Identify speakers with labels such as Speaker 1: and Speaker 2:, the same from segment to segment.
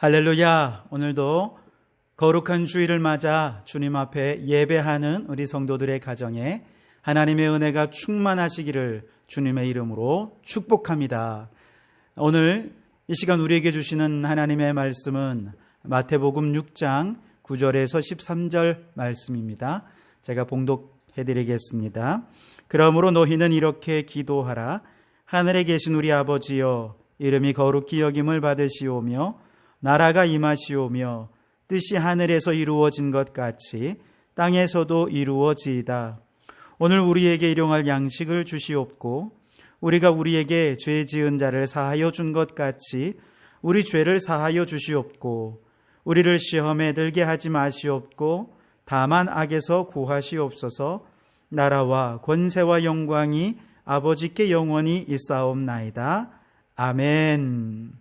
Speaker 1: 할렐루야. 오늘도 거룩한 주일을 맞아 주님 앞에 예배하는 우리 성도들의 가정에 하나님의 은혜가 충만하시기를 주님의 이름으로 축복합니다. 오늘 이 시간 우리에게 주시는 하나님의 말씀은 마태복음 6장 9절에서 13절 말씀입니다. 제가 봉독해 드리겠습니다. 그러므로 너희는 이렇게 기도하라. 하늘에 계신 우리 아버지여, 이름이 거룩히 여김을 받으시오며 나라가 임하시오며 뜻이 하늘에서 이루어진 것 같이 땅에서도 이루어지이다. 오늘 우리에게 일용할 양식을 주시옵고 우리가 우리에게 죄 지은 자를 사하여 준 것 같이 우리 죄를 사하여 주시옵고 우리를 시험에 들게 하지 마시옵고 다만 악에서 구하시옵소서. 나라와 권세와 영광이 아버지께 영원히 있사옵나이다. 아멘.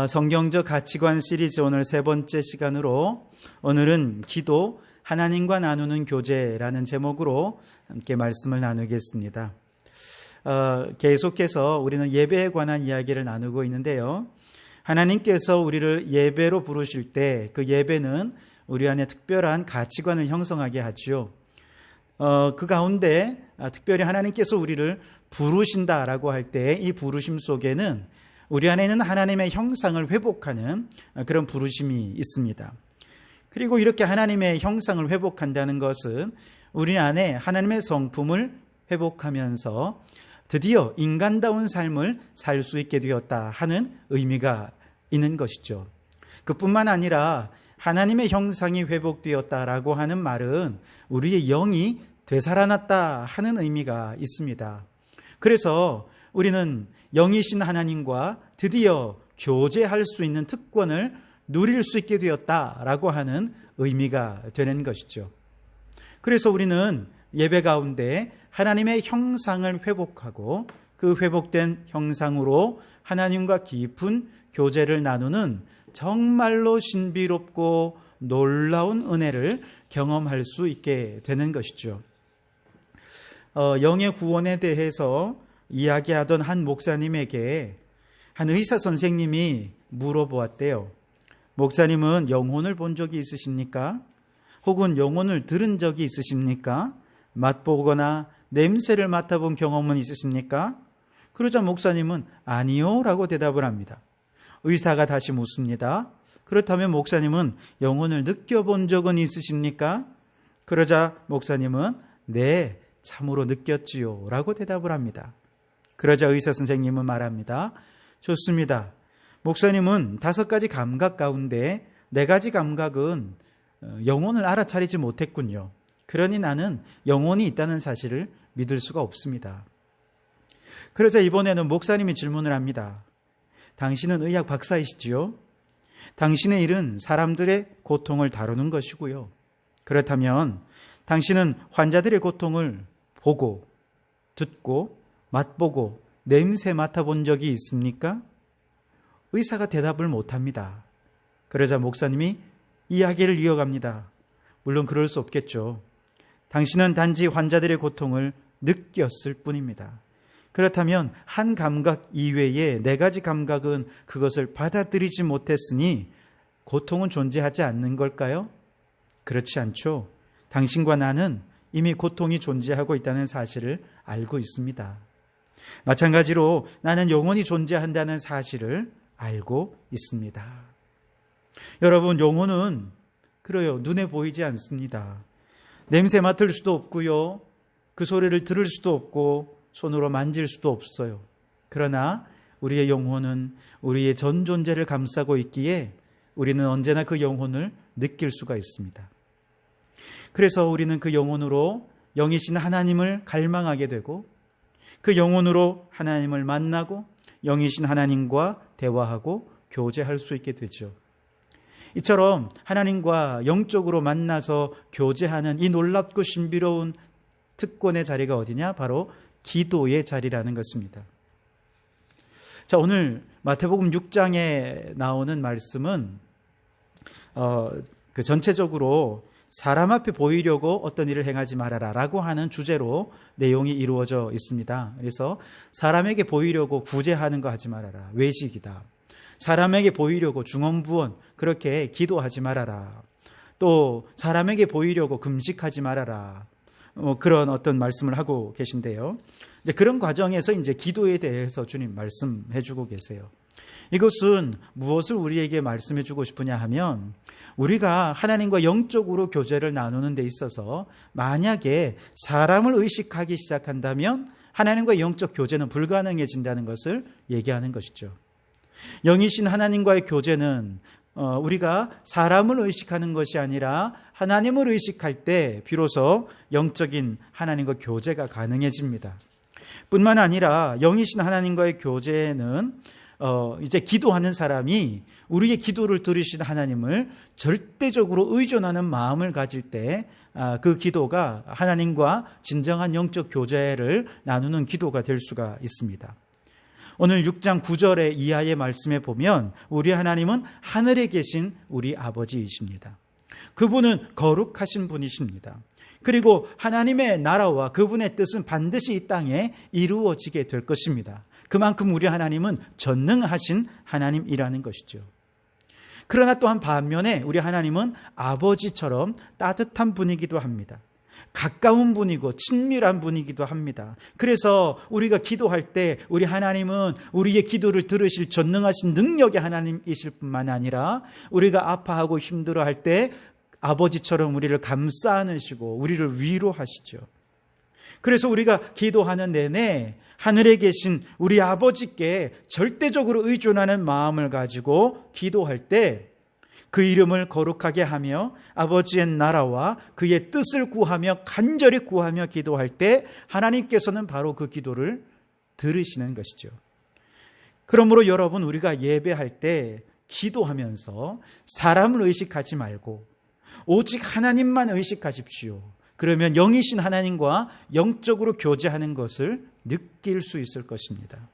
Speaker 1: 성경적 가치관 시리즈 오늘 세 번째 시간으로 오늘은 기도, 하나님과 나누는 교제라는 제목으로 함께 말씀을 나누겠습니다. 계속해서 우리는 예배에 관한 이야기를 나누고 있는데요. 하나님께서 우리를 예배로 부르실 때 그 예배는 우리 안에 특별한 가치관을 형성하게 하죠. 그 가운데 특별히 하나님께서 우리를 부르신다라고 할 때 이 부르심 속에는 우리 안에 있는 하나님의 형상을 회복하는 그런 부르심이 있습니다. 그리고 이렇게 하나님의 형상을 회복한다는 것은 우리 안에 하나님의 성품을 회복하면서 드디어 인간다운 삶을 살 수 있게 되었다 하는 의미가 있는 것이죠. 그뿐만 아니라 하나님의 형상이 회복되었다라고 하는 말은 우리의 영이 되살아났다 하는 의미가 있습니다. 그래서 우리는 영이신 하나님과 드디어 교제할 수 있는 특권을 누릴 수 있게 되었다라고 하는 의미가 되는 것이죠. 그래서 우리는 예배 가운데 하나님의 형상을 회복하고 그 회복된 형상으로 하나님과 깊은 교제를 나누는 정말로 신비롭고 놀라운 은혜를 경험할 수 있게 되는 것이죠. 영의 구원에 대해서 이야기하던 한 목사님에게 한 의사 선생님이 물어보았대요. 목사님은 영혼을 본 적이 있으십니까? 혹은 영혼을 들은 적이 있으십니까? 맛보거나 냄새를 맡아본 경험은 있으십니까? 그러자 목사님은 아니요 라고 대답을 합니다. 의사가 다시 묻습니다. 그렇다면 목사님은 영혼을 느껴본 적은 있으십니까? 그러자 목사님은 네, 참으로 느꼈지요 라고 대답을 합니다. 그러자 의사 선생님은 말합니다. 좋습니다. 목사님은 5가지 감각 가운데 4가지 감각은 영혼을 알아차리지 못했군요. 그러니 나는 영혼이 있다는 사실을 믿을 수가 없습니다. 그러자 이번에는 목사님이 질문을 합니다. 당신은 의학 박사이시지요? 당신의 일은 사람들의 고통을 다루는 것이고요. 그렇다면 당신은 환자들의 고통을 보고 듣고 맛보고 냄새 맡아본 적이 있습니까? 의사가 대답을 못합니다. 그러자 목사님이 이야기를 이어갑니다. 물론 그럴 수 없겠죠. 당신은 단지 환자들의 고통을 느꼈을 뿐입니다. 그렇다면 한 감각 이외에 4가지 감각은 그것을 받아들이지 못했으니 고통은 존재하지 않는 걸까요? 그렇지 않죠. 당신과 나는 이미 고통이 존재하고 있다는 사실을 알고 있습니다. 마찬가지로 나는 영혼이 존재한다는 사실을 알고 있습니다. 여러분, 영혼은 그래요. 눈에 보이지 않습니다. 냄새 맡을 수도 없고요. 그 소리를 들을 수도 없고 손으로 만질 수도 없어요. 그러나 우리의 영혼은 우리의 전 존재를 감싸고 있기에 우리는 언제나 그 영혼을 느낄 수가 있습니다. 그래서 우리는 그 영혼으로 영이신 하나님을 갈망하게 되고 그 영혼으로 하나님을 만나고 영이신 하나님과 대화하고 교제할 수 있게 되죠. 이처럼 하나님과 영적으로 만나서 교제하는 이 놀랍고 신비로운 특권의 자리가 어디냐? 바로 기도의 자리라는 것입니다. 자, 오늘 마태복음 6장에 나오는 말씀은 전체적으로 사람 앞에 보이려고 어떤 일을 행하지 말아라 라고 하는 주제로 내용이 이루어져 있습니다. 그래서 사람에게 보이려고 구제하는 거 하지 말아라. 외식이다. 사람에게 보이려고 중언부언 그렇게 기도하지 말아라. 또 사람에게 보이려고 금식하지 말아라. 그런 어떤 말씀을 하고 계신데요. 이제 그런 과정에서 이제 기도에 대해서 주님 말씀해 주고 계세요. 이것은 무엇을 우리에게 말씀해 주고 싶으냐 하면 우리가 하나님과 영적으로 교제를 나누는 데 있어서 만약에 사람을 의식하기 시작한다면 하나님과 영적 교제는 불가능해진다는 것을 얘기하는 것이죠. 영이신 하나님과의 교제는 우리가 사람을 의식하는 것이 아니라 하나님을 의식할 때 비로소 영적인 하나님과 교제가 가능해집니다. 뿐만 아니라 영이신 하나님과의 교제는 이제 기도하는 사람이 우리의 기도를 들으신 하나님을 절대적으로 의존하는 마음을 가질 때 그 기도가 하나님과 진정한 영적 교제를 나누는 기도가 될 수가 있습니다. 오늘 6장 9절의 이하의 말씀에 보면 우리 하나님은 하늘에 계신 우리 아버지이십니다. 그분은 거룩하신 분이십니다. 그리고 하나님의 나라와 그분의 뜻은 반드시 이 땅에 이루어지게 될 것입니다. 그만큼 우리 하나님은 전능하신 하나님이라는 것이죠. 그러나 또한 반면에 우리 하나님은 아버지처럼 따뜻한 분이기도 합니다. 가까운 분이고 친밀한 분이기도 합니다. 그래서 우리가 기도할 때 우리 하나님은 우리의 기도를 들으실 전능하신 능력의 하나님이실 뿐만 아니라 우리가 아파하고 힘들어할 때 아버지처럼 우리를 감싸 안으시고 우리를 위로하시죠. 그래서 우리가 기도하는 내내 하늘에 계신 우리 아버지께 절대적으로 의존하는 마음을 가지고 기도할 때 그 이름을 거룩하게 하며 아버지의 나라와 그의 뜻을 구하며 간절히 구하며 기도할 때 하나님께서는 바로 그 기도를 들으시는 것이죠. 그러므로 여러분, 우리가 예배할 때 기도하면서 사람을 의식하지 말고 오직 하나님만 의식하십시오. 그러면 영이신 하나님과 영적으로 교제하는 것을 느낄 수 있을 것입니다.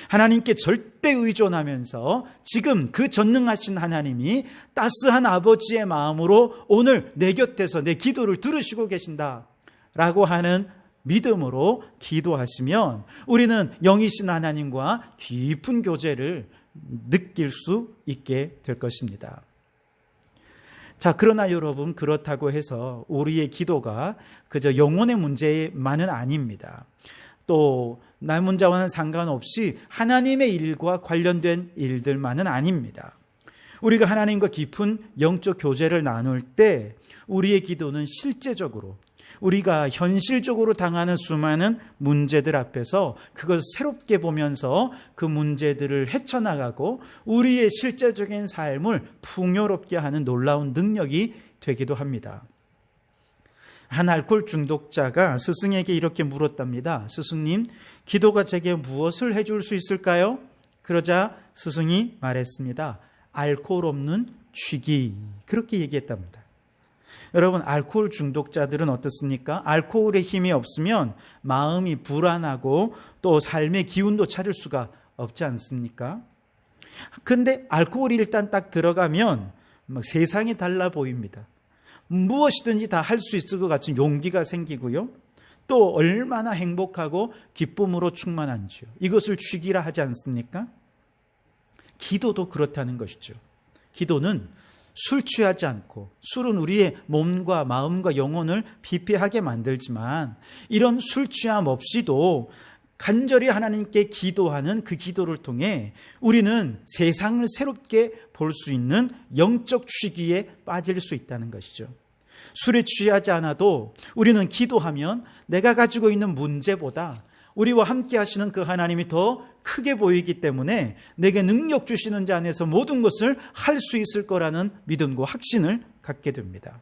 Speaker 1: 하나님께 절대 의존하면서 지금 그 전능하신 하나님이 따스한 아버지의 마음으로 오늘 내 곁에서 내 기도를 들으시고 계신다라고 하는 믿음으로 기도하시면 우리는 영이신 하나님과 깊은 교제를 느낄 수 있게 될 것입니다. 자, 그러나 여러분, 그렇다고 해서 우리의 기도가 그저 영혼의 문제만은 아닙니다. 또 남문자와는 상관없이 하나님의 일과 관련된 일들만은 아닙니다. 우리가 하나님과 깊은 영적 교제를 나눌 때 우리의 기도는 실제적으로 우리가 현실적으로 당하는 수많은 문제들 앞에서 그걸 새롭게 보면서 그 문제들을 헤쳐나가고 우리의 실제적인 삶을 풍요롭게 하는 놀라운 능력이 되기도 합니다. 한 알코올 중독자가 스승에게 이렇게 물었답니다. 스승님, 기도가 제게 무엇을 해줄 수 있을까요? 그러자 스승이 말했습니다. 알코올 없는 취기. 그렇게 얘기했답니다. 여러분, 알코올 중독자들은 어떻습니까? 알코올의 힘이 없으면 마음이 불안하고 또 삶의 기운도 차릴 수가 없지 않습니까? 근데 알코올이 일단 딱 들어가면 막 세상이 달라 보입니다. 무엇이든지 다 할 수 있을 것 같은 용기가 생기고요. 또 얼마나 행복하고 기쁨으로 충만한지요. 이것을 취기라 하지 않습니까? 기도도 그렇다는 것이죠. 기도는 술 취하지 않고, 술은 우리의 몸과 마음과 영혼을 피폐하게 만들지만 이런 술 취함 없이도 간절히 하나님께 기도하는 그 기도를 통해 우리는 세상을 새롭게 볼 수 있는 영적 취기에 빠질 수 있다는 것이죠. 술에 취하지 않아도 우리는 기도하면 내가 가지고 있는 문제보다 우리와 함께 하시는 그 하나님이 더 크게 보이기 때문에 내게 능력 주시는 자 안에서 모든 것을 할 수 있을 거라는 믿음과 확신을 갖게 됩니다.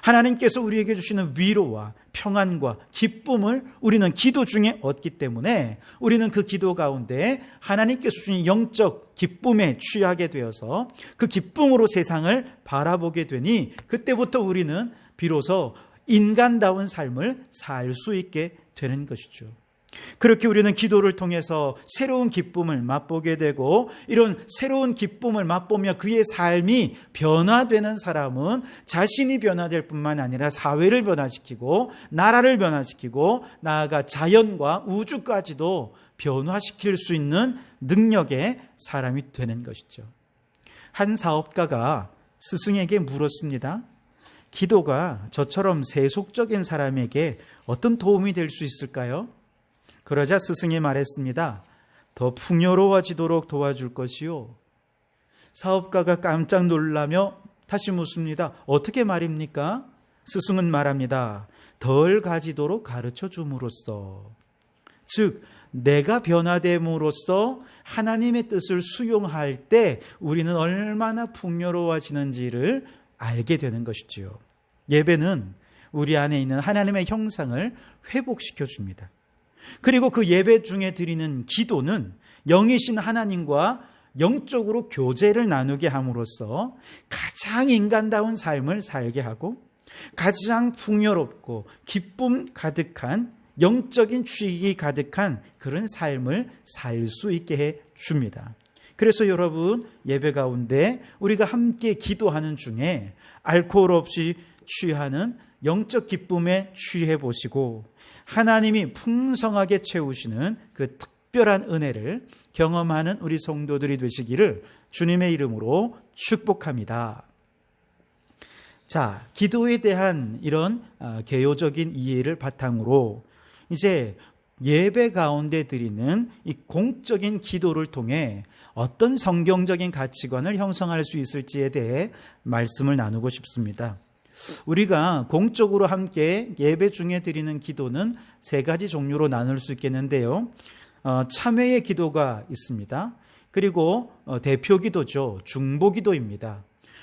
Speaker 1: 하나님께서 우리에게 주시는 위로와 평안과 기쁨을 우리는 기도 중에 얻기 때문에 우리는 그 기도 가운데 하나님께서 주신 영적 기쁨에 취하게 되어서 그 기쁨으로 세상을 바라보게 되니 그때부터 우리는 비로소 인간다운 삶을 살 수 있게 되는 것이죠. 그렇게 우리는 기도를 통해서 새로운 기쁨을 맛보게 되고, 이런 새로운 기쁨을 맛보며 그의 삶이 변화되는 사람은 자신이 변화될 뿐만 아니라 사회를 변화시키고 나라를 변화시키고 나아가 자연과 우주까지도 변화시킬 수 있는 능력의 사람이 되는 것이죠. 한 사업가가 스승에게 물었습니다. 기도가 저처럼 세속적인 사람에게 어떤 도움이 될 수 있을까요? 그러자 스승이 말했습니다. 더 풍요로워지도록 도와줄 것이요. 사업가가 깜짝 놀라며 다시 묻습니다. 어떻게 말입니까? 스승은 말합니다. 덜 가지도록 가르쳐 줌으로써. 즉, 내가 변화됨으로써 하나님의 뜻을 수용할 때 우리는 얼마나 풍요로워지는지를 알게 되는 것이지요. 예배는 우리 안에 있는 하나님의 형상을 회복시켜 줍니다. 그리고 그 예배 중에 드리는 기도는 영이신 하나님과 영적으로 교제를 나누게 함으로써 가장 인간다운 삶을 살게 하고 가장 풍요롭고 기쁨 가득한 영적인 취익이 가득한 그런 삶을 살 수 있게 해 줍니다. 그래서 여러분, 예배 가운데 우리가 함께 기도하는 중에 알코올 없이 취하는 영적 기쁨에 취해 보시고 하나님이 풍성하게 채우시는 그 특별한 은혜를 경험하는 우리 성도들이 되시기를 주님의 이름으로 축복합니다. 자, 기도에 대한 이런 개요적인 이해를 바탕으로 이제 예배 가운데 드리는 이 공적인 기도를 통해 어떤 성경적인 가치관을 형성할 수 있을지에 대해 말씀을 나누고 싶습니다. 우리가 공적으로 함께 예배 중에 드리는 기도는 세 가지 종류로 나눌 수 있겠는데요. 참회의 기도가 있습니다. 그리고 대표 기도죠. 중보 기도입니다.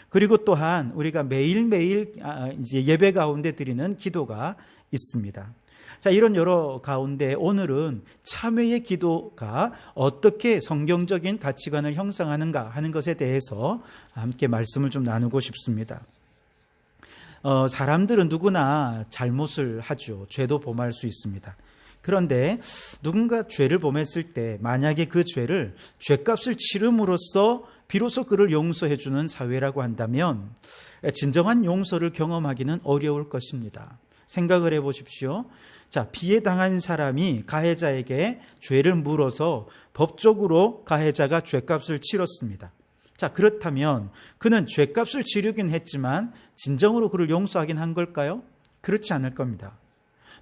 Speaker 1: 그리고 또한 우리가 매일매일 이제 예배 가운데 드리는 기도가 있습니다. 자, 이런 여러 가운데 오늘은 참회의 기도가 어떻게 성경적인 가치관을 형성하는가 하는 것에 대해서 함께 말씀을 좀 나누고 싶습니다. 사람들은 누구나 잘못을 하죠. 죄도 범할 수 있습니다. 그런데 누군가 죄를 범했을 때 만약에 그 죄를 죄값을 치름으로써 비로소 그를 용서해 주는 사회라고 한다면 진정한 용서를 경험하기는 어려울 것입니다. 생각을 해보십시오. 자, 피해 당한 사람이 가해자에게 죄를 물어서 법적으로 가해자가 죄값을 치렀습니다. 자, 그렇다면 그는 죄값을 치르긴 했지만 진정으로 그를 용서하긴 한 걸까요? 그렇지 않을 겁니다.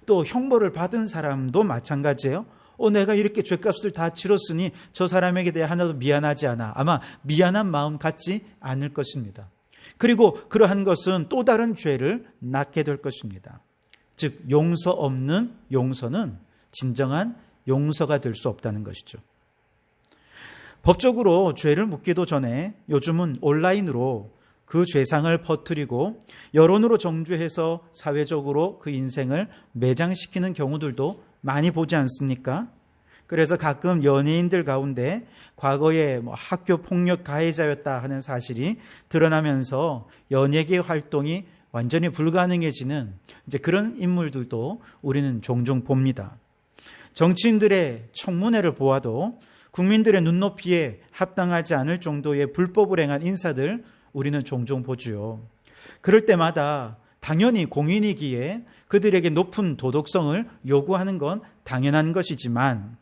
Speaker 1: 또 형벌을 받은 사람도 마찬가지예요. 내가 이렇게 죄값을 다 치렀으니 저 사람에게 대해 하나도 미안하지 않아. 아마 미안한 마음 갖지 않을 것입니다. 그리고 그러한 것은 또 다른 죄를 낳게 될 것입니다. 즉, 용서 없는 용서는 진정한 용서가 될 수 없다는 것이죠. 법적으로 죄를 묻기도 전에 요즘은 온라인으로 그 죄상을 퍼뜨리고 여론으로 정죄해서 사회적으로 그 인생을 매장시키는 경우들도 많이 보지 않습니까? 그래서 가끔 연예인들 가운데 과거에 학교 폭력 가해자였다 하는 사실이 드러나면서 연예계 활동이 완전히 불가능해지는 이제 그런 인물들도 우리는 종종 봅니다. 정치인들의 청문회를 보아도 국민들의 눈높이에 합당하지 않을 정도의 불법을 행한 인사들 우리는 종종 보지요. 그럴 때마다 당연히 공인이기에 그들에게 높은 도덕성을 요구하는 건 당연한 것이지만,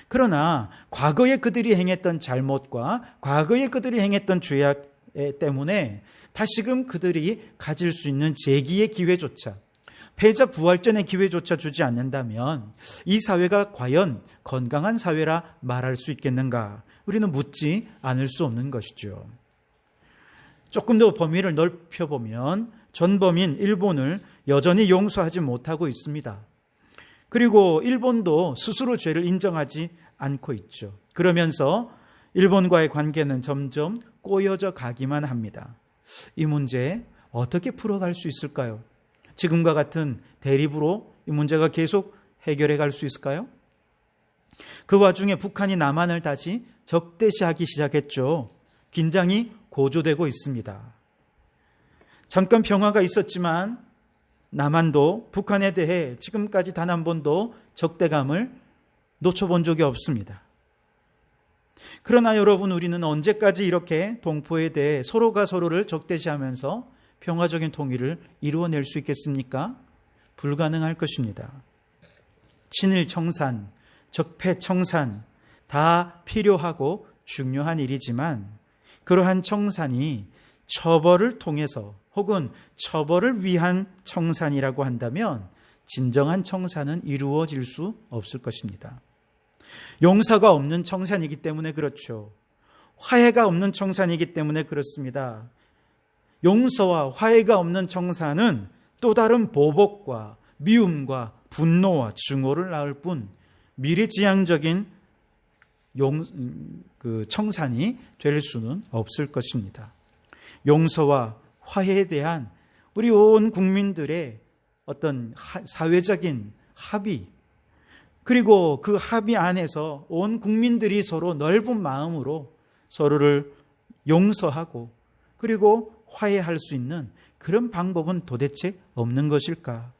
Speaker 1: 그러나 과거에 그들이 행했던 잘못과 과거에 그들이 행했던 죄악 때문에 다시금 그들이 가질 수 있는 재기의 기회조차, 패자 부활전의 기회조차 주지 않는다면 이 사회가 과연 건강한 사회라 말할 수 있겠는가? 우리는 묻지 않을 수 없는 것이죠. 조금 더 범위를 넓혀보면 전범인 일본을 여전히 용서하지 못하고 있습니다. 그리고 일본도 스스로 죄를 인정하지 않고 있죠. 그러면서 일본과의 관계는 점점 꼬여져 가기만 합니다. 이 문제 어떻게 풀어갈 수 있을까요? 지금과 같은 대립으로 이 문제가 계속 해결해 갈 수 있을까요? 그 와중에 북한이 남한을 다시 적대시하기 시작했죠. 긴장이 고조되고 있습니다. 잠깐 평화가 있었지만 남한도 북한에 대해 지금까지 단 한 번도 적대감을 놓쳐본 적이 없습니다. 그러나 여러분, 우리는 언제까지 이렇게 동포에 대해 서로가 서로를 적대시하면서 평화적인 통일을 이루어낼 수 있겠습니까? 불가능할 것입니다. 친일 청산, 적폐 청산 다 필요하고 중요한 일이지만 그러한 청산이 처벌을 통해서 혹은 처벌을 위한 청산이라고 한다면 진정한 청산은 이루어질 수 없을 것입니다. 용서가 없는 청산이기 때문에 그렇죠. 화해가 없는 청산이기 때문에 그렇습니다. 용서와 화해가 없는 청산은 또 다른 보복과 미움과 분노와 증오를 낳을 뿐 미래지향적인 청산이 될 수는 없을 것입니다. 용서와 화해에 대한 우리 온 국민들의 어떤 사회적인 합의, 그리고 그 합의 안에서 온 국민들이 서로 넓은 마음으로 서로를 용서하고 그리고 화해할 수 있는 그런 방법은 도대체 없는 것일까?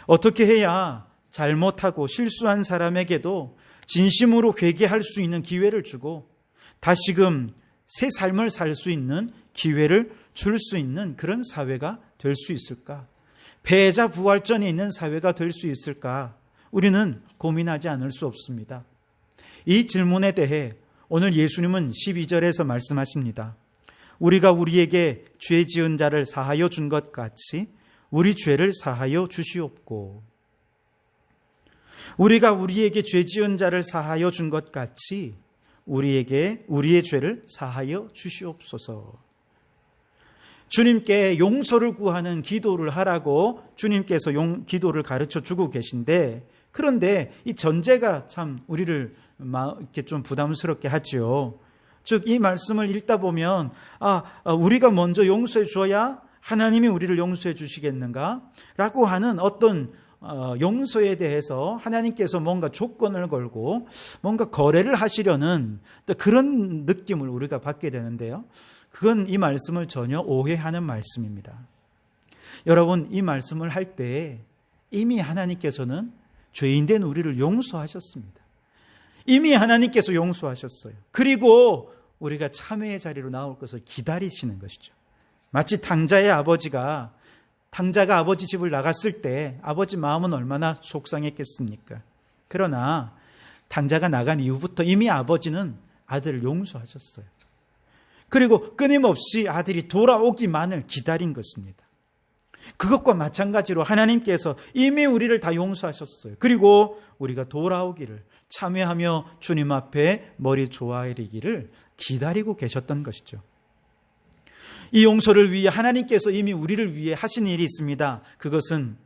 Speaker 1: 어떻게 해야 잘못하고 실수한 사람에게도 진심으로 회개할 수 있는 기회를 주고 다시금 새 삶을 살 수 있는 기회를 줄 수 있는 그런 사회가 될 수 있을까? 패자 부활전에 있는 사회가 될 수 있을까? 우리는 고민하지 않을 수 없습니다. 이 질문에 대해 오늘 예수님은 12절에서 말씀하십니다. 우리가 우리에게 죄 지은 자를 사하여 준 것 같이 우리 죄를 사하여 주시옵고, 우리가 우리에게 죄 지은 자를 사하여 준 것 같이 우리에게 우리의 죄를 사하여 주시옵소서. 주님께 용서를 구하는 기도를 하라고 주님께서 기도를 가르쳐 주고 계신데, 그런데 이 전제가 참 우리를 이렇게 좀 부담스럽게 하죠. 즉, 이 말씀을 읽다 보면 우리가 먼저 용서해 줘야 하나님이 우리를 용서해 주시겠는가? 라고 하는 어떤 용서에 대해서 하나님께서 뭔가 조건을 걸고 뭔가 거래를 하시려는 그런 느낌을 우리가 받게 되는데요. 그건 이 말씀을 전혀 오해하는 말씀입니다. 여러분, 이 말씀을 할 때 이미 하나님께서는 죄인된 우리를 용서하셨습니다. 이미 하나님께서 용서하셨어요. 그리고 우리가 참회의 자리로 나올 것을 기다리시는 것이죠. 마치 탕자가 아버지 집을 나갔을 때 아버지 마음은 얼마나 속상했겠습니까? 그러나 탕자가 나간 이후부터 이미 아버지는 아들을 용서하셨어요. 그리고 끊임없이 아들이 돌아오기만을 기다린 것입니다. 그것과 마찬가지로 하나님께서 이미 우리를 다 용서하셨어요. 그리고 우리가 돌아오기를, 참회하며 주님 앞에 머리 조아리기를 기다리고 계셨던 것이죠. 이 용서를 위해 하나님께서 이미 우리를 위해 하신 일이 있습니다. 그것은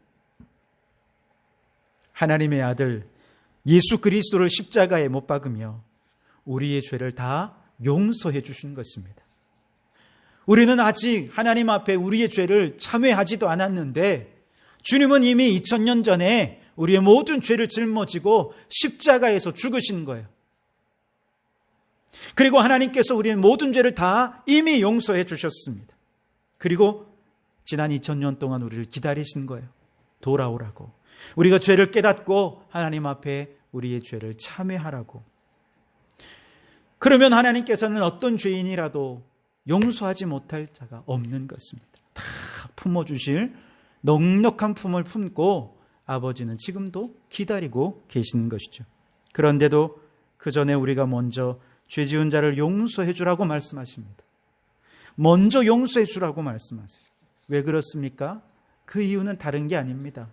Speaker 1: 하나님의 아들 예수 그리스도를 십자가에 못 박으며 우리의 죄를 다 용서해 주신 것입니다. 우리는 아직 하나님 앞에 우리의 죄를 참회하지도 않았는데 주님은 이미 2000년 전에 우리의 모든 죄를 짊어지고 십자가에서 죽으신 거예요. 그리고 하나님께서 우리의 모든 죄를 다 이미 용서해 주셨습니다. 그리고 지난 2000년 동안 우리를 기다리신 거예요. 돌아오라고. 우리가 죄를 깨닫고 하나님 앞에 우리의 죄를 참회하라고. 그러면 하나님께서는 어떤 죄인이라도 용서하지 못할 자가 없는 것입니다. 다 품어주실 넉넉한 품을 품고 아버지는 지금도 기다리고 계시는 것이죠. 그런데도 그 전에 우리가 먼저 죄 지은 자를 용서해 주라고 말씀하십니다. 먼저 용서해 주라고 말씀하세요. 왜 그렇습니까? 그 이유는 다른 게 아닙니다.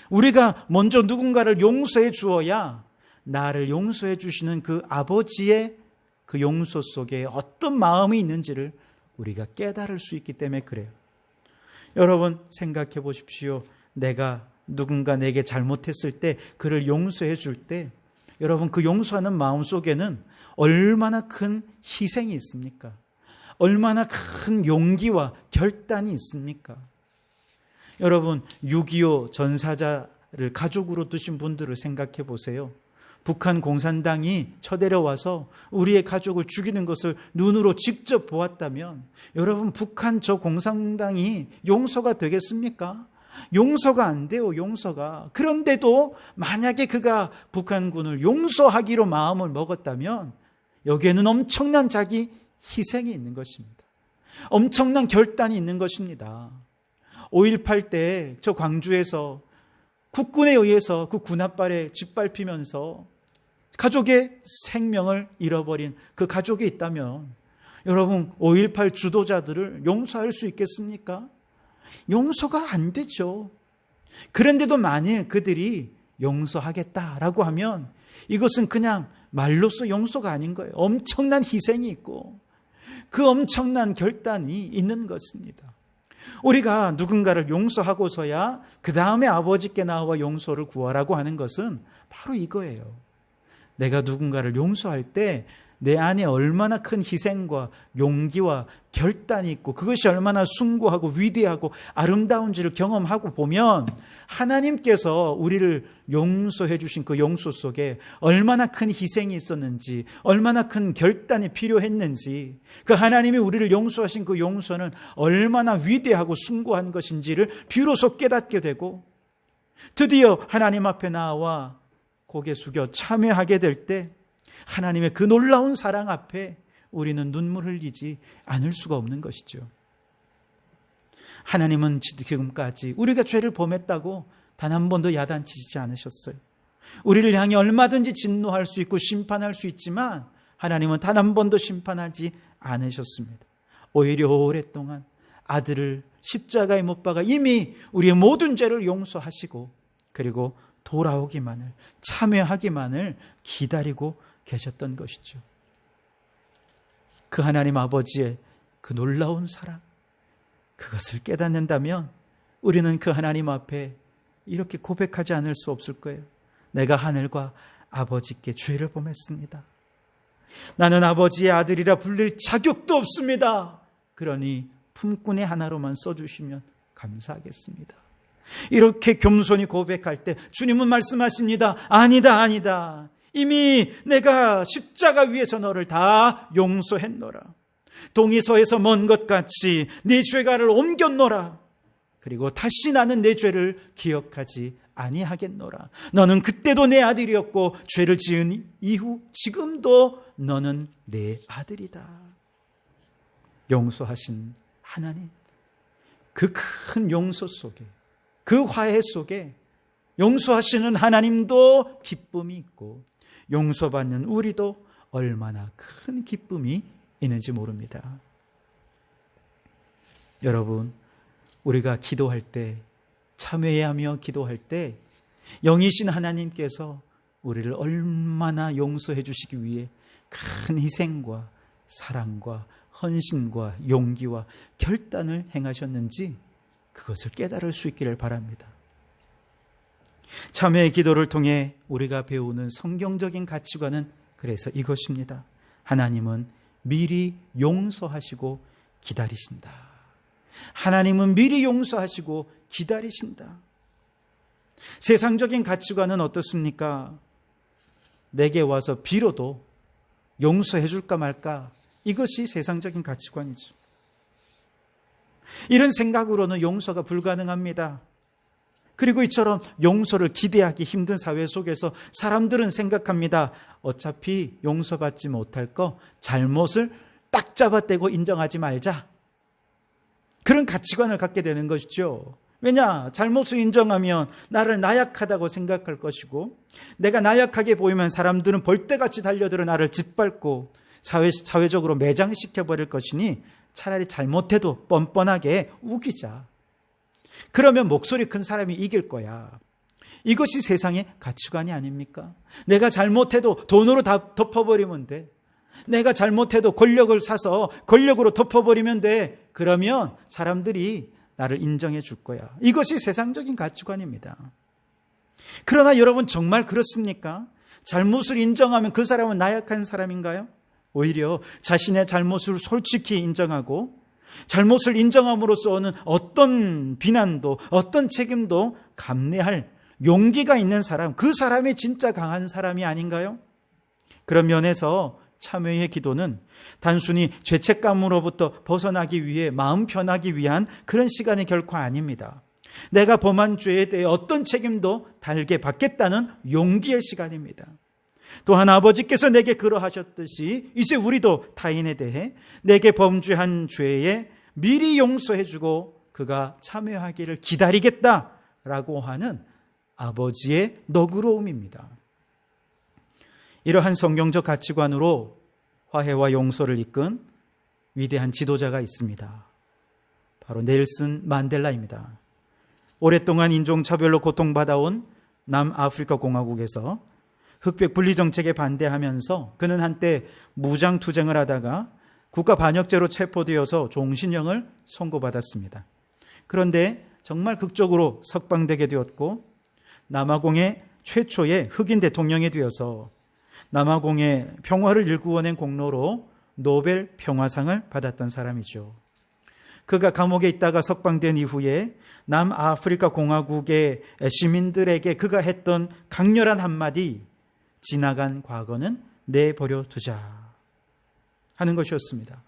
Speaker 1: 우리가 먼저 누군가를 용서해 주어야 나를 용서해 주시는 그 아버지의 그 용서 속에 어떤 마음이 있는지를 우리가 깨달을 수 있기 때문에 그래요. 여러분, 생각해 보십시오. 내가 누군가 내게 잘못했을 때 그를 용서해 줄 때 여러분, 그 용서하는 마음 속에는 얼마나 큰 희생이 있습니까? 얼마나 큰 용기와 결단이 있습니까? 여러분, 6.25 전사자를 가족으로 두신 분들을 생각해 보세요. 북한 공산당이 쳐들어와서 우리의 가족을 죽이는 것을 눈으로 직접 보았다면 여러분, 북한 저 공산당이 용서가 되겠습니까? 용서가 안 돼요, 용서가. 그런데도 만약에 그가 북한군을 용서하기로 마음을 먹었다면 여기에는 엄청난 자기 희생이 있는 것입니다. 엄청난 결단이 있는 것입니다. 5.18 때 저 광주에서 국군에 의해서 그 군홧발에 짓밟히면서 가족의 생명을 잃어버린 그 가족이 있다면 여러분 5.18 주도자들을 용서할 수 있겠습니까? 용서가 안 되죠. 그런데도 만일 그들이 용서하겠다라고 하면 이것은 그냥 말로써 용서가 아닌 거예요. 엄청난 희생이 있고 그 엄청난 결단이 있는 것입니다. 우리가 누군가를 용서하고서야 그 다음에 아버지께 나와 용서를 구하라고 하는 것은 바로 이거예요. 내가 누군가를 용서할 때 내 안에 얼마나 큰 희생과 용기와 결단이 있고 그것이 얼마나 숭고하고 위대하고 아름다운지를 경험하고 보면 하나님께서 우리를 용서해 주신 그 용서 속에 얼마나 큰 희생이 있었는지, 얼마나 큰 결단이 필요했는지, 그 하나님이 우리를 용서하신 그 용서는 얼마나 위대하고 숭고한 것인지를 비로소 깨닫게 되고 드디어 하나님 앞에 나와 고개 숙여 참회하게 될 때 하나님의 그 놀라운 사랑 앞에 우리는 눈물 흘리지 않을 수가 없는 것이죠. 하나님은 지금까지 우리가 죄를 범했다고 단 한 번도 야단치지 않으셨어요. 우리를 향해 얼마든지 진노할 수 있고 심판할 수 있지만 하나님은 단 한 번도 심판하지 않으셨습니다. 오히려 오랫동안 아들을 십자가에 못 박아 이미 우리의 모든 죄를 용서하시고 그리고 돌아오기만을, 참회하기만을 기다리고 계셨던 것이죠. 그 하나님 아버지의 그 놀라운 사랑, 그것을 깨닫는다면 우리는 그 하나님 앞에 이렇게 고백하지 않을 수 없을 거예요. 내가 하늘과 아버지께 죄를 범했습니다. 나는 아버지의 아들이라 불릴 자격도 없습니다. 그러니 품꾼의 하나로만 써주시면 감사하겠습니다. 이렇게 겸손히 고백할 때 주님은 말씀하십니다. 아니다, 아니다. 이미 내가 십자가 위에서 너를 다 용서했노라. 동이서에서 먼 것 같이 네 죄가를 옮겼노라. 그리고 다시 나는 내 죄를 기억하지 아니하겠노라. 너는 그때도 내 아들이었고 죄를 지은 이후 지금도 너는 내 아들이다. 용서하신 하나님, 그 큰 용서 속에, 그 화해 속에 용서하시는 하나님도 기쁨이 있고 용서받는 우리도 얼마나 큰 기쁨이 있는지 모릅니다. 여러분, 우리가 기도할 때, 참회하며 기도할 때 영이신 하나님께서 우리를 얼마나 용서해 주시기 위해 큰 희생과 사랑과 헌신과 용기와 결단을 행하셨는지 그것을 깨달을 수 있기를 바랍니다. 참회의 기도를 통해 우리가 배우는 성경적인 가치관은 그래서 이것입니다. 하나님은 미리 용서하시고 기다리신다. 하나님은 미리 용서하시고 기다리신다. 세상적인 가치관은 어떻습니까? 내게 와서 빌어도 용서해 줄까 말까, 이것이 세상적인 가치관이죠. 이런 생각으로는 용서가 불가능합니다. 그리고 이처럼 용서를 기대하기 힘든 사회 속에서 사람들은 생각합니다. 어차피 용서받지 못할 거 잘못을 딱 잡아떼고 인정하지 말자. 그런 가치관을 갖게 되는 것이죠. 왜냐? 잘못을 인정하면 나를 나약하다고 생각할 것이고 내가 나약하게 보이면 사람들은 벌떼같이 달려들어 나를 짓밟고 사회적으로 매장시켜버릴 것이니 차라리 잘못해도 뻔뻔하게 우기자. 그러면 목소리 큰 사람이 이길 거야. 이것이 세상의 가치관이 아닙니까? 내가 잘못해도 돈으로 다 덮어버리면 돼. 내가 잘못해도 권력을 사서 권력으로 덮어버리면 돼. 그러면 사람들이 나를 인정해 줄 거야. 이것이 세상적인 가치관입니다. 그러나 여러분, 정말 그렇습니까? 잘못을 인정하면 그 사람은 나약한 사람인가요? 오히려 자신의 잘못을 솔직히 인정하고 잘못을 인정함으로써 오는 어떤 비난도 어떤 책임도 감내할 용기가 있는 사람, 그 사람이 진짜 강한 사람이 아닌가요? 그런 면에서 참회의 기도는 단순히 죄책감으로부터 벗어나기 위해 마음 편하기 위한 그런 시간이 결코 아닙니다. 내가 범한 죄에 대해 어떤 책임도 달게 받겠다는 용기의 시간입니다. 또한 아버지께서 내게 그러하셨듯이 이제 우리도 타인에 대해 내게 범죄한 죄에 미리 용서해주고 그가 참여하기를 기다리겠다라고 하는 아버지의 너그러움입니다. 이러한 성경적 가치관으로 화해와 용서를 이끈 위대한 지도자가 있습니다. 바로 넬슨 만델라입니다. 오랫동안 인종차별로 고통받아온 남아프리카 공화국에서 흑백 분리 정책에 반대하면서 그는 한때 무장투쟁을 하다가 국가 반역죄로 체포되어서 종신형을 선고받았습니다. 그런데 정말 극적으로 석방되게 되었고 남아공의 최초의 흑인 대통령이 되어서 남아공의 평화를 일구어낸 공로로 노벨 평화상을 받았던 사람이죠. 그가 감옥에 있다가 석방된 이후에 남아프리카 공화국의 시민들에게 그가 했던 강렬한 한마디, 지나간 과거는 내버려 두자 하는 것이었습니다.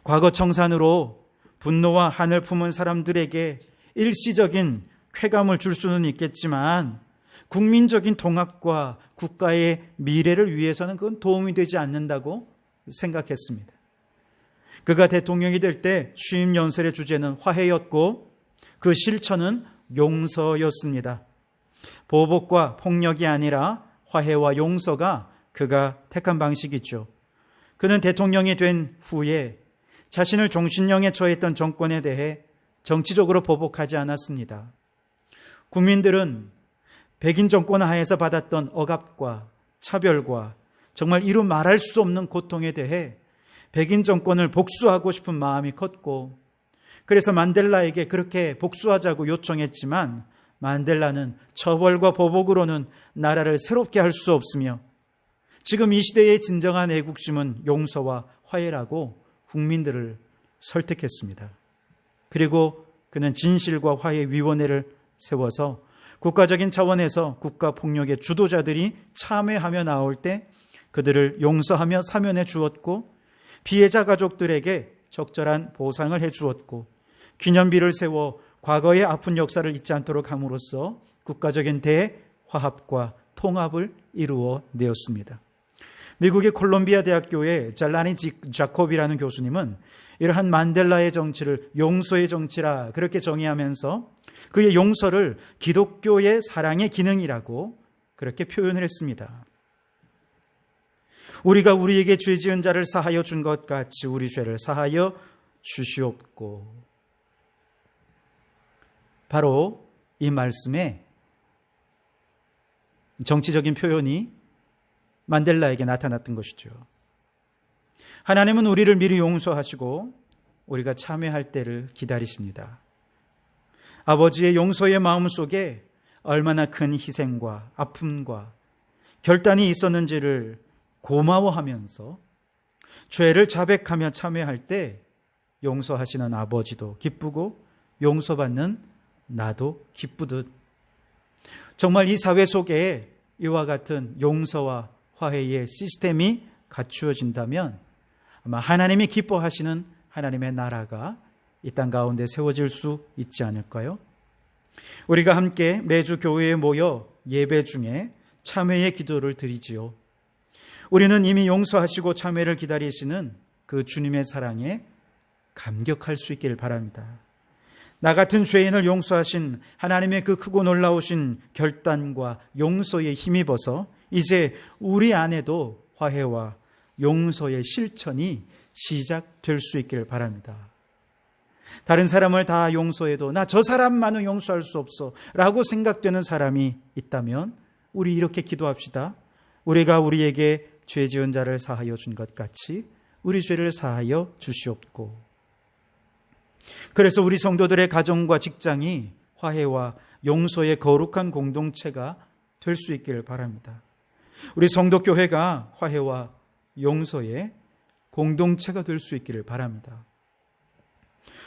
Speaker 1: 과거 청산으로 분노와 한을 품은 사람들에게 일시적인 쾌감을 줄 수는 있겠지만 국민적인 통합과 국가의 미래를 위해서는 그건 도움이 되지 않는다고 생각했습니다. 그가 대통령이 될 때 취임 연설의 주제는 화해였고 그 실천은 용서였습니다. 보복과 폭력이 아니라 화해와 용서가 그가 택한 방식이죠. 그는 대통령이 된 후에 자신을 종신형에 처했던 정권에 대해 정치적으로 보복하지 않았습니다. 국민들은 백인 정권 하에서 받았던 억압과 차별과 정말 이루 말할 수 없는 고통에 대해 백인 정권을 복수하고 싶은 마음이 컸고, 그래서 만델라에게 그렇게 복수하자고 요청했지만 만델라는 처벌과 보복으로는 나라를 새롭게 할 수 없으며 지금 이 시대의 진정한 애국심은 용서와 화해라고 국민들을 설득했습니다. 그리고 그는 진실과 화해위원회를 세워서 국가적인 차원에서 국가폭력의 주도자들이 참회하며 나올 때 그들을 용서하며 사면해 주었고, 피해자 가족들에게 적절한 보상을 해 주었고, 기념비를 세워 과거의 아픈 역사를 잊지 않도록 함으로써 국가적인 대화합과 통합을 이루어 내었습니다. 미국의 콜롬비아 대학교의 잘라니 자콥이라는 교수님은 이러한 만델라의 정치를 용서의 정치라 그렇게 정의하면서 그의 용서를 기독교의 사랑의 기능이라고 그렇게 표현을 했습니다. 우리가 우리에게 죄 지은 자를 사하여 준 것 같이 우리 죄를 사하여 주시옵고. 바로 이 말씀에 정치적인 표현이 만델라에게 나타났던 것이죠. 하나님은 우리를 미리 용서하시고 우리가 참회할 때를 기다리십니다. 아버지의 용서의 마음 속에 얼마나 큰 희생과 아픔과 결단이 있었는지를 고마워하면서 죄를 자백하며 참회할 때 용서하시는 아버지도 기쁘고 용서받는 나도 기쁘듯, 정말 이 사회 속에 이와 같은 용서와 화해의 시스템이 갖추어진다면 아마 하나님이 기뻐하시는 하나님의 나라가 이 땅 가운데 세워질 수 있지 않을까요? 우리가 함께 매주 교회에 모여 예배 중에 참회의 기도를 드리지요. 우리는 이미 용서하시고 참회를 기다리시는 그 주님의 사랑에 감격할 수 있기를 바랍니다. 나 같은 죄인을 용서하신 하나님의 그 크고 놀라우신 결단과 용서에 힘입어서 이제 우리 안에도 화해와 용서의 실천이 시작될 수 있기를 바랍니다. 다른 사람을 다 용서해도 나 저 사람만은 용서할 수 없어 라고 생각되는 사람이 있다면 우리 이렇게 기도합시다. 우리가 우리에게 죄 지은 자를 사하여 준 것 같이 우리 죄를 사하여 주시옵고. 그래서 우리 성도들의 가정과 직장이 화해와 용서의 거룩한 공동체가 될 수 있기를 바랍니다. 우리 성도교회가 화해와 용서의 공동체가 될 수 있기를 바랍니다.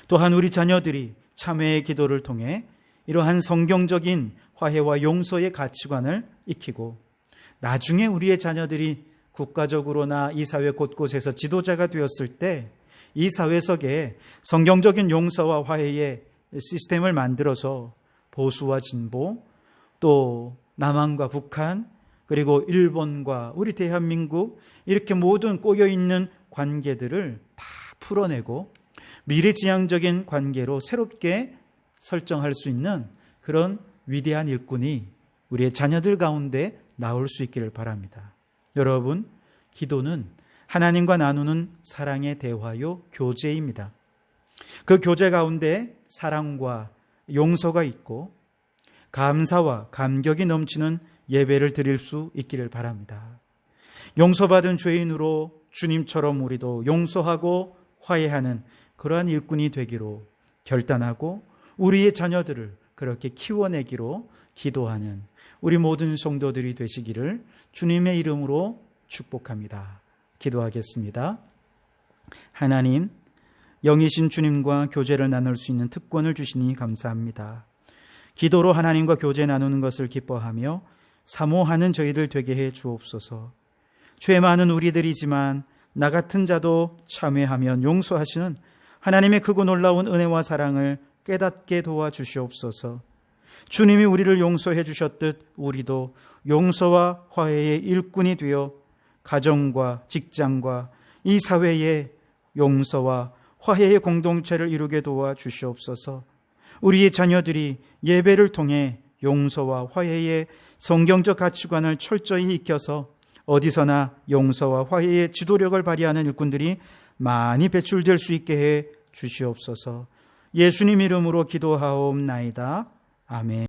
Speaker 1: 또한 우리 자녀들이 참회의 기도를 통해 이러한 성경적인 화해와 용서의 가치관을 익히고 나중에 우리의 자녀들이 국가적으로나 이 사회 곳곳에서 지도자가 되었을 때 이 사회 속에 성경적인 용서와 화해의 시스템을 만들어서 보수와 진보, 또 남한과 북한, 그리고 일본과 우리 대한민국, 이렇게 모든 꼬여있는 관계들을 다 풀어내고 미래지향적인 관계로 새롭게 설정할 수 있는 그런 위대한 일꾼이 우리의 자녀들 가운데 나올 수 있기를 바랍니다. 여러분, 기도는 하나님과 나누는 사랑의 대화요 교제입니다. 그 교제 가운데 사랑과 용서가 있고 감사와 감격이 넘치는 예배를 드릴 수 있기를 바랍니다. 용서받은 죄인으로 주님처럼 우리도 용서하고 화해하는 그러한 일꾼이 되기로 결단하고 우리의 자녀들을 그렇게 키워내기로 기도하는 우리 모든 성도들이 되시기를 주님의 이름으로 축복합니다. 기도하겠습니다. 하나님, 영이신 주님과 교제를 나눌 수 있는 특권을 주시니 감사합니다. 기도로 하나님과 교제 나누는 것을 기뻐하며 사모하는 저희들 되게 해 주옵소서. 죄 많은 우리들이지만 나 같은 자도 참회하면 용서하시는 하나님의 크고 놀라운 은혜와 사랑을 깨닫게 도와주시옵소서. 주님이 우리를 용서해 주셨듯 우리도 용서와 화해의 일꾼이 되어 가정과 직장과 이 사회에 용서와 화해의 공동체를 이루게 도와주시옵소서. 우리의 자녀들이 예배를 통해 용서와 화해의 성경적 가치관을 철저히 익혀서 어디서나 용서와 화해의 지도력을 발휘하는 일꾼들이 많이 배출될 수 있게 해 주시옵소서. 예수님 이름으로 기도하옵나이다. 아멘.